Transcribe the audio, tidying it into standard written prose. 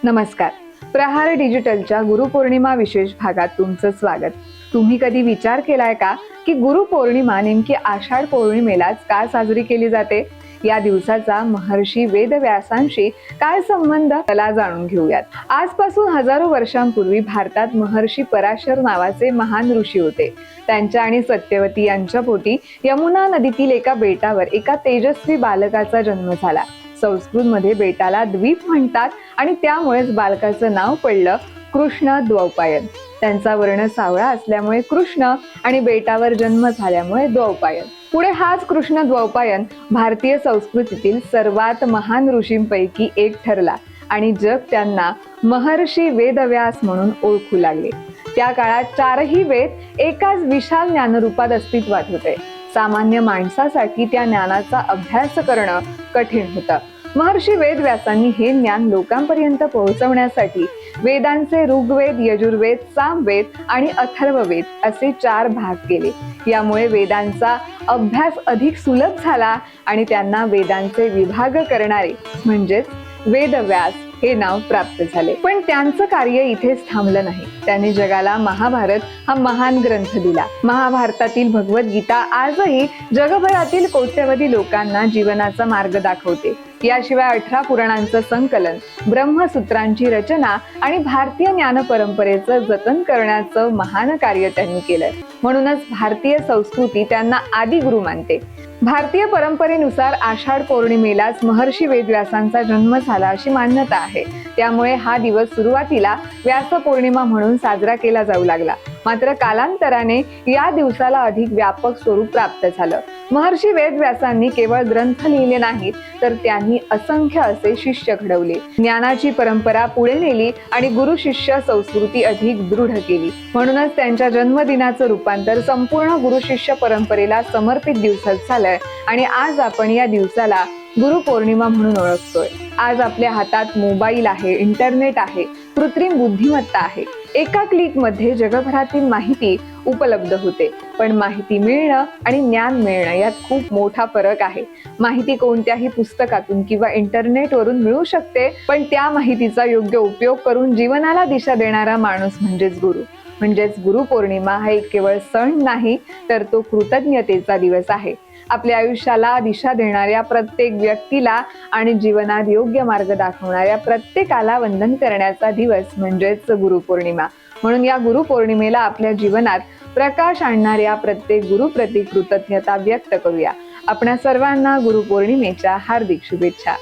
नमस्कार. प्रहार डिजिटलच्या गुरुपौर्णिमा विशेष भागात तुमचं स्वागत. तुम्ही कधी विचार केलाय का की गुरुपौर्णिमा नेमकी आषाढ पौर्णिमेलाच का साजरी केली जाते? या दिवसाचा महर्षी वेदव्यासांशी काय संबंध त्याला जाणून घेऊयात. आजपासून हजारो वर्षांपूर्वी भारतात महर्षी पराशर नावाचे महान ऋषी होते. त्यांच्या आणि सत्यवती यांच्या पोटी यमुना नदीतील एका बेटावर एका तेजस्वी बालकाचा जन्म झाला. संस्कृत मध्ये बेटाला द्वीप म्हणतात आणि त्यामुळेच बालकाचं नाव पडलं कृष्ण द्वौपायन. त्यांचा वर्ण सावळा असल्यामुळे कृष्ण आणि बेटावर जन्म झाल्यामुळे द्वौपायन. पुढे हाच कृष्ण द्वौपायन भारतीय संस्कृतीतील सर्वात महान ऋषींपैकी एक ठरला आणि जग त्यांना महर्षी वेदव्यास म्हणून ओळखू लागले. त्या काळात चारही वेद एकाच विशाल ज्ञानरूपात अस्तित्वात होते. सामान्य माणसासाठी त्या ज्ञानाचा अभ्यास करणं कठीण होतं. महर्षी वेदव्यासांनी हे ज्ञान लोकांपर्यंत पोहोचवण्यासाठी वेदांचे ऋग्वेद, यजुर्वेद, सामवेद आणि अथर्ववेद असे 4 भाग केले. यामुळे वेदांचा अभ्यास अधिक सुलभ झाला आणि त्यांना वेदांचे विभाग करणारे म्हणजेच वेदव्यास हे नाव प्राप्त झाले. पण त्यांचं कार्य इथेच थांबलं नाही. त्यांनी जगाला महाभारत हा महान ग्रंथ दिला. महाभारतातील भगवद्गीता आजही जगभरातील कोट्यवधी लोकांना जीवनाचा मार्ग दाखवते. याशिवाय 18 पुराणांचं संकलन, ब्रह्मसूत्रांची रचना आणि भारतीय ज्ञान परंपरेचं जतन करण्याचं महान कार्य त्यांनी केलंय. म्हणूनच भारतीय संस्कृती त्यांना आदिगुरु मानते. भारतीय परंपरेनुसार आषाढ पौर्णिमेलाच महर्षी वेदव्यासांचा जन्म झाला अशी मान्यता आहे. त्यामुळे हा दिवस सुरुवातीला व्यास पौर्णिमा म्हणून साजरा केला जाऊ लागला. मात्र कालांतराने या दिवसाला अधिक व्यापक स्वरूप प्राप्त झालं. महर्षी वेदव्यासांनी केवळ ग्रंथ लिहिले नाहीत, तर त्यांनी असंख्य असे शिष्य घडवले. ज्ञानाची परंपरा पुढे नेली आणि गुरु शिष्य संस्कृती अधिक दृढ केली. म्हणूनच त्यांच्या जन्मदिनाचं रूपांतर संपूर्ण गुरु शिष्य परंपरेला समर्पित दिवसात झालंय आणि आज आपण या दिवसाला गुरुपौर्णिमा म्हणून ओळखतोय. आज आपल्या हातात मोबाईल आहे, इंटरनेट आहे, कृत्रिम बुद्धिमत्ता आहे. एका क्लिक मध्ये जगभरातील माहिती उपलब्ध होते. पण माहिती मिळणं आणि ज्ञान मिळणं यात खूप मोठा फरक आहे. माहिती कोणत्याही पुस्तकातून किंवा इंटरनेटवरून मिळू शकते, पण त्या माहितीचा योग्य उपयोग करून जीवनाला दिशा देणारा माणूस म्हणजेच गुरु. म्हणजेच गुरुपौर्णिमा हा एक केवळ सण नाही, तर तो कृतज्ञतेचा दिवस आहे. आपल्या आयुष्याला दिशा देणाऱ्या प्रत्येक व्यक्तीला आणि जीवनात योग्य मार्ग दाखवणाऱ्या प्रत्येकाला वंदन करण्याचा दिवस म्हणजेच गुरुपौर्णिमा. म्हणून या गुरुपौर्णिमेला आपल्या जीवनात प्रकाश आणणाऱ्या प्रत्येक गुरुप्रती कृतज्ञता व्यक्त करूया. आपणा सर्वांना गुरुपौर्णिमेच्या हार्दिक शुभेच्छा.